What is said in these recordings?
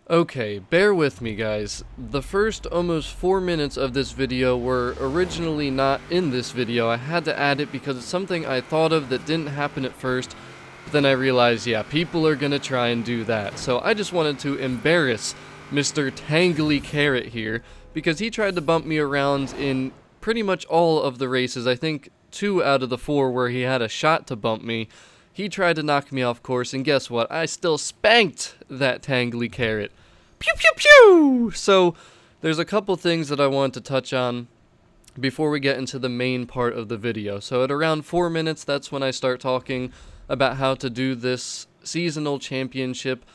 Okay, bear with me guys. The first almost 4 minutes of this video were originally not in this video. I had to add it because it's something I thought of that didn't happen at first, but then I realized, yeah, people are gonna try and do that. So I just wanted to embarrass Mr. Tangly Carrot here, because he tried to bump me around in pretty much all of the races. I think 2 out of the 4 where he had a shot to bump me. He tried to knock me off course, and guess what? I still spanked that Tangly Carrot. Pew pew pew! So, there's a couple things that I want to touch on before we get into the main part of the video. So at around 4 minutes, that's when I start talking about how to do this seasonal championship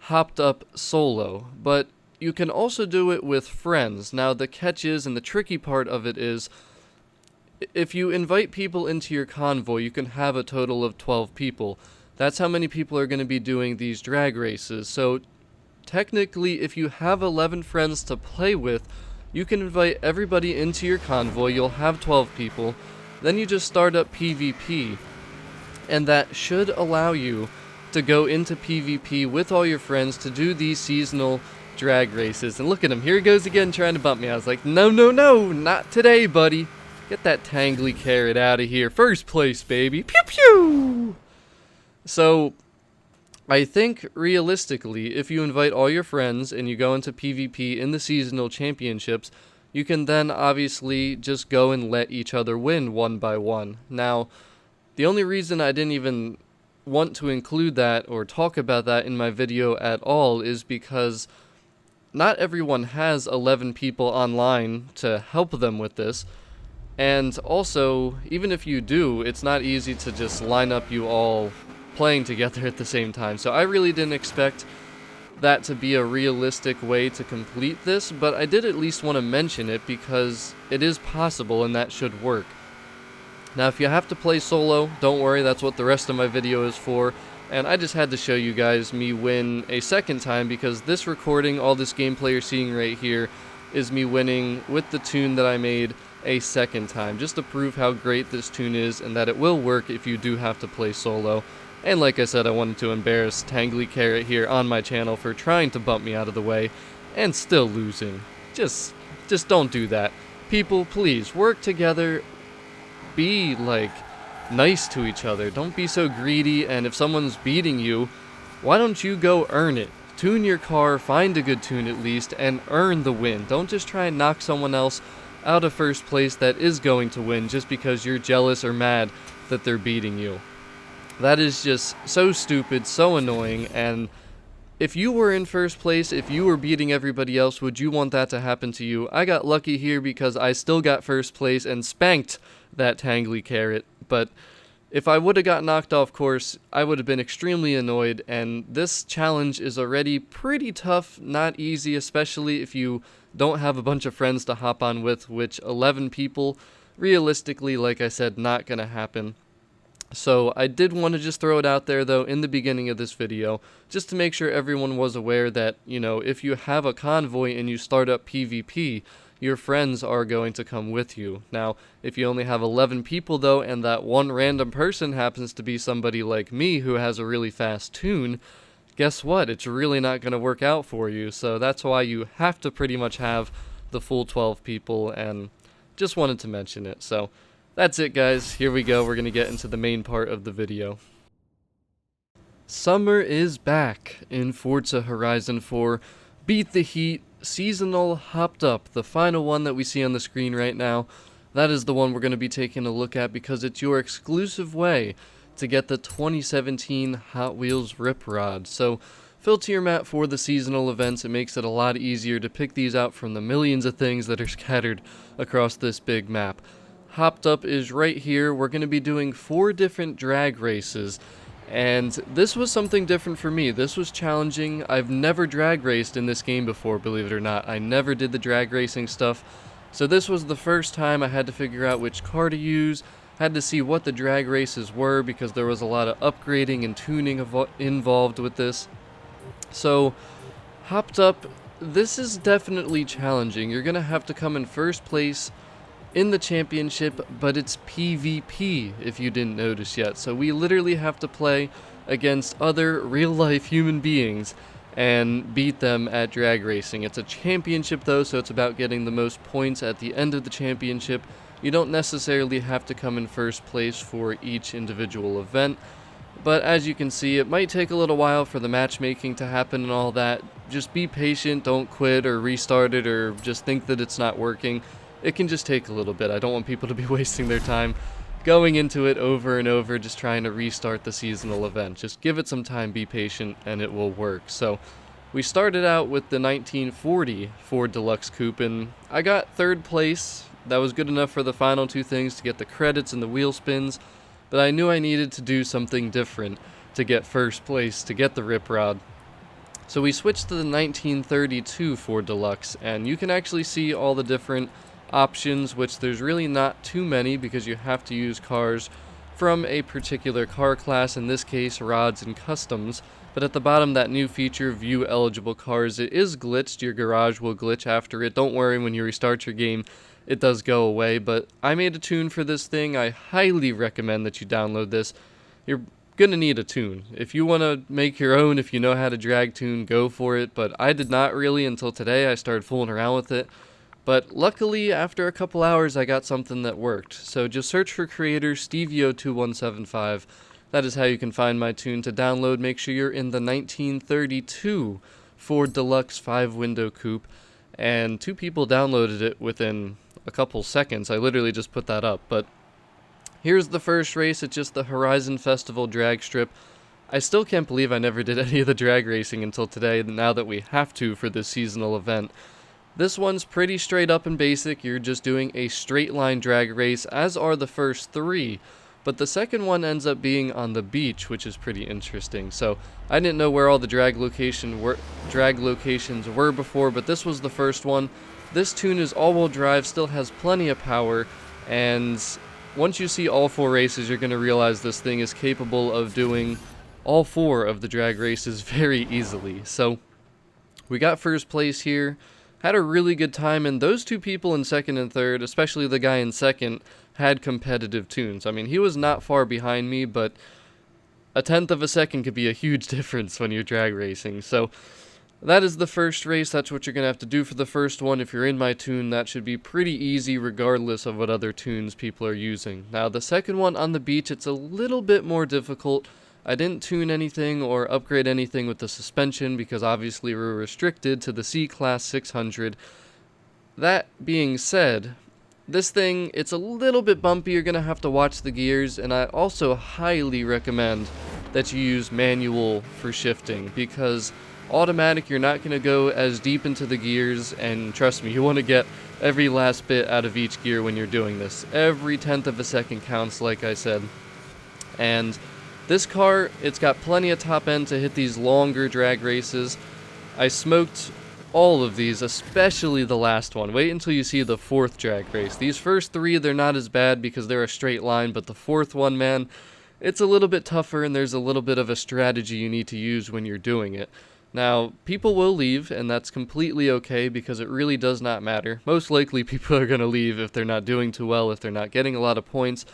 hopped up solo. But you can also do it with friends. Now the catch is, and the tricky part of it is, if you invite people into your convoy, you can have a total of 12 people. That's how many people are going to be doing these drag races. So technically, if you have 11 friends to play with, you can invite everybody into your convoy. You'll have 12 people. Then you just start up PvP. And that should allow you to go into PvP with all your friends to do these seasonal drag races. And look at him. Here he goes again trying to bump me. I was like, no, no, no, not today, buddy. Get that Tangly Carrot out of here. First place, baby. Pew pew! So, I think realistically, if you invite all your friends and you go into PvP in the seasonal championships, you can then obviously just go and let each other win one by one. Now, the only reason I didn't even want to include that or talk about that in my video at all is because not everyone has 11 people online to help them with this. And also, even if you do, it's not easy to just line up you all playing together at the same time. So I really didn't expect that to be a realistic way to complete this, but I did at least want to mention it because it is possible and that should work. Now, if you have to play solo, don't worry, that's what the rest of my video is for. And I just had to show you guys me win a second time because this recording, all this gameplay you're seeing right here, is me winning with the tune that I made a second time, just to prove how great this tune is and that it will work if you do have to play solo. And like I said, I wanted to embarrass Tangly Carrot here on my channel for trying to bump me out of the way and still losing. Just don't do that. People, please, work together. Be, nice to each other. Don't be so greedy, and if someone's beating you, why don't you go earn it? Tune your car, find a good tune at least, and earn the win. Don't just try and knock someone else out of first place that is going to win just because you're jealous or mad that they're beating you. That is just so stupid, so annoying, and if you were in first place, if you were beating everybody else, would you want that to happen to you? I got lucky here because I still got first place and spanked that Tangly Carrot, but if I would have got knocked off course, I would have been extremely annoyed, and this challenge is already pretty tough, not easy, especially if you don't have a bunch of friends to hop on with, which 11 people, realistically, like I said, not gonna happen. So I did want to just throw it out there though in the beginning of this video, just to make sure everyone was aware that, if you have a convoy and you start up PvP, your friends are going to come with you. Now, if you only have 11 people though, and that one random person happens to be somebody like me who has a really fast tune, guess what? It's really not going to work out for you. So that's why you have to pretty much have the full 12 people, and just wanted to mention it. So that's it, guys. Here we go. We're going to get into the main part of the video. Summer is back in Forza Horizon 4. Beat the Heat, seasonal hopped up, the final one that we see on the screen right now. That is the one we're going to be taking a look at because it's your exclusive way to get the 2017 Hot Wheels Rip Rod. So filter your map for the seasonal events. It makes it a lot easier to pick these out from the millions of things that are scattered across this big map. Hopped up is right here. We're going to be doing 4 different drag races, and this was something different for me. This was challenging. I've never drag raced in this game before, believe it or not. I never did the drag racing stuff, so this was the first time I had to figure out which car to use, had to see what the drag races were because there was a lot of upgrading and tuning involved with this. So, hopped up, this is definitely challenging. You're going to have to come in first place in the championship, but it's PvP if you didn't notice yet. So we literally have to play against other real-life human beings and beat them at drag racing. It's a championship though, so it's about getting the most points at the end of the championship. You don't necessarily have to come in first place for each individual event, but as you can see, it might take a little while for the matchmaking to happen and all that. Just be patient, don't quit or restart it or just think that it's not working. It can just take a little bit. I don't want people to be wasting their time going into it over and over, just trying to restart the seasonal event. Just give it some time, be patient, and it will work. So we started out with the 1940 Ford Deluxe Coupe, and I got third place. That was good enough for the final two things to get the credits and the wheel spins, but I knew I needed to do something different to get first place, to get the rip rod. So we switched to the 1932 Ford Deluxe, and you can actually see all the different options, which there's really not too many because you have to use cars from a particular car class, in this case rods and customs. But at the bottom, that new feature, view eligible cars, it is glitched. Your garage will glitch after it. Don't worry, when you restart your game it does go away. But I made a tune for this thing. I highly recommend that you download this. You're gonna need a tune. If you want to make your own, if you know how to drag tune, go for it. But I did not really until today. I started fooling around with it. But luckily, after a couple hours, I got something that worked. So just search for creator Stevio2175. That is how you can find my tune to download. Make sure you're in the 1932 Ford Deluxe 5-window coupe. And 2 people downloaded it within a couple seconds. I literally just put that up. But here's the first race. It's just the Horizon Festival drag strip. I still can't believe I never did any of the drag racing until today, now that we have to for this seasonal event. This one's pretty straight up and basic. You're just doing a straight line drag race, as are the first 3. But the second one ends up being on the beach, which is pretty interesting. So I didn't know where all the drag locations were before, but this was the first one. This tune is all-wheel drive, still has plenty of power, and once you see all 4 races, you're going to realize this thing is capable of doing all 4 of the drag races very easily. So we got first place here. Had a really good time, and those 2 people in second and third, especially the guy in second, had competitive tunes. I mean, he was not far behind me, but a tenth of a second could be a huge difference when you're drag racing. So that is the first race. That's what you're going to have to do for the first one. If you're in my tune, that should be pretty easy regardless of what other tunes people are using. Now, the second one on the beach, it's a little bit more difficult. I didn't tune anything or upgrade anything with the suspension because obviously we're restricted to the C-Class 600. That being said, this thing, it's a little bit bumpy. You're going to have to watch the gears, and I also highly recommend that you use manual for shifting because automatic, you're not going to go as deep into the gears, and trust me, you want to get every last bit out of each gear when you're doing this. Every tenth of a second counts, like I said. And this car, it's got plenty of top end to hit these longer drag races. I smoked all of these, especially the last one. Wait until you see the 4th drag race. These first 3, they're not as bad because they're a straight line, but the 4th one, man, it's a little bit tougher, and there's a little bit of a strategy you need to use when you're doing it. Now, people will leave, and that's completely okay because it really does not matter. Most likely people are going to leave if they're not doing too well, if they're not getting a lot of points,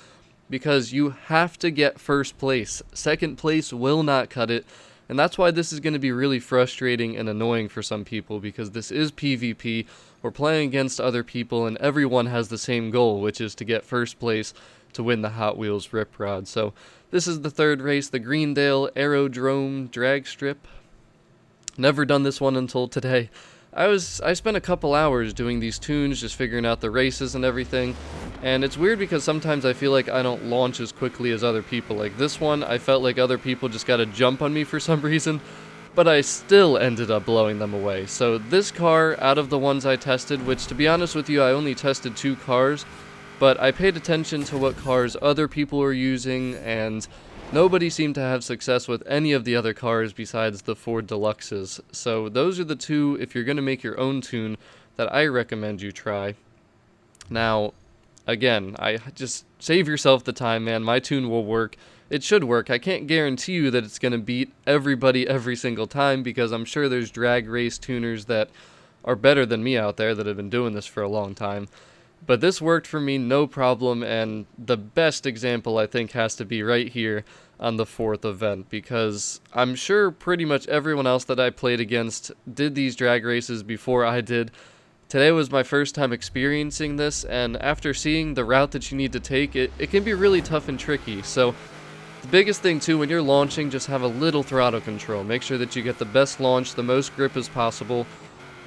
because you have to get first place. Second place will not cut it, and that's why this is going to be really frustrating and annoying for some people, because this is PvP. We're playing against other people, and everyone has the same goal, which is to get first place to win the Hot Wheels Rip Rod. So this is the 3rd race, the Greendale Aerodrome Drag Strip. Never done this one until today. I spent a couple hours doing these tunes, just figuring out the races and everything, and it's weird because sometimes I feel like I don't launch as quickly as other people. Like this one, I felt like other people just got to jump on me for some reason, but I still ended up blowing them away. So this car, out of the ones I tested, which to be honest with you, I only tested 2 cars, but I paid attention to what cars other people were using, and nobody seemed to have success with any of the other cars besides the Ford Deluxes. So those are the 2, if you're going to make your own tune, that I recommend you try. Now, again, I just save yourself the time, man. My tune will work. It should work. I can't guarantee you that it's going to beat everybody every single time, because I'm sure there's drag race tuners that are better than me out there that have been doing this for a long time. But this worked for me no problem, and the best example I think has to be right here on the 4th event, because I'm sure pretty much everyone else that I played against did these drag races before I did. Today was my first time experiencing this, and after seeing the route that you need to take, it can be really tough and tricky. So the biggest thing too, when you're launching, just have a little throttle control. Make sure that you get the best launch, the most grip as possible.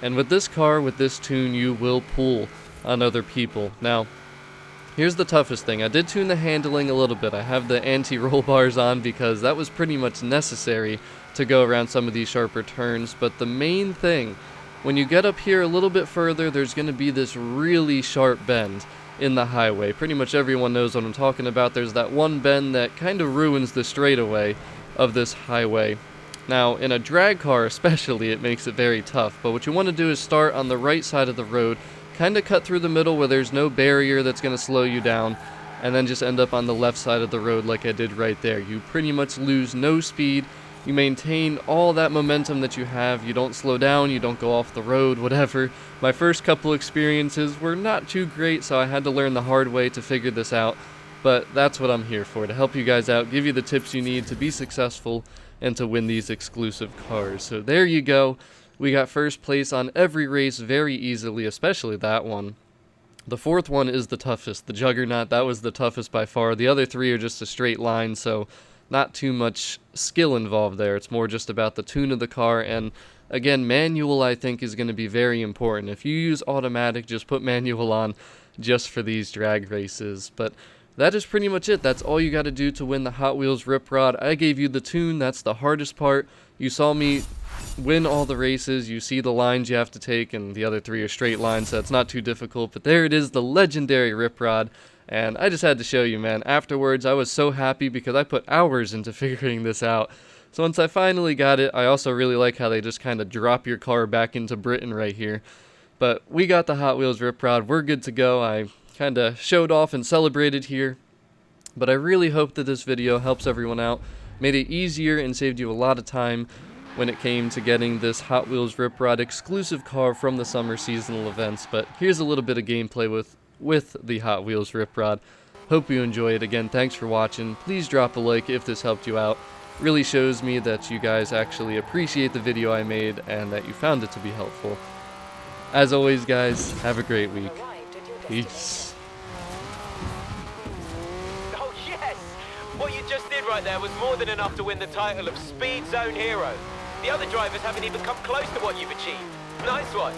And with this car, with this tune, you will pull on other people. Now, here's the toughest thing. I did tune the handling a little bit. I have the anti-roll bars on because that was pretty much necessary to go around some of these sharper turns. But the main thing, when you get up here a little bit further, there's going to be this really sharp bend in the highway. Pretty much everyone knows what I'm talking about. There's that one bend that kind of ruins the straightaway of this highway. Now, in a drag car especially, it makes it very tough. But what you want to do is start on the right side of the road, kind of cut through the middle where there's no barrier that's going to slow you down, and then just end up on the left side of the road like I did right there. You pretty much lose no speed. You maintain all that momentum that you have. You don't slow down, you don't go off the road, whatever. My first couple experiences were not too great, so I had to learn the hard way to figure this out. But that's what I'm here for, to help you guys out, give you the tips you need to be successful and to win these exclusive cars. So there you go. We got first place on every race very easily, especially that one. The 4th one is the toughest. The Juggernaut, that was the toughest by far. The other 3 are just a straight line, so not too much skill involved there. It's more just about the tune of the car, and again, manual I think is going to be very important. If you use automatic, just put manual on just for these drag races. But that is pretty much it. That's all you got to do to win the Hot Wheels Rip Rod. I gave you the tune. That's the hardest part. You saw me win all the races. You see the lines you have to take, and the other 3 are straight lines, so it's not too difficult. But there it is, the legendary Rip Rod. And I just had to show you, man. Afterwards, I was so happy because I put hours into figuring this out. So once I finally got it, I also really like how they just kind of drop your car back into Britain right here. But we got the Hot Wheels Rip Rod. We're good to go. I kind of showed off and celebrated here. But I really hope that this video helps everyone out, made it easier and saved you a lot of time when it came to getting this Hot Wheels Rip Rod exclusive car from the summer seasonal events. But here's a little bit of gameplay with the Hot Wheels Rip Rod. Hope you enjoy it. Again, thanks for watching. Please drop a like if this helped you out. Really shows me that you guys actually appreciate the video I made and that you found it to be helpful. As always, guys, have a great week. Peace. Oh yes! What you just did right there was more than enough to win the title of Speed Zone Hero. The other drivers haven't even come close to what you've achieved. Nice one.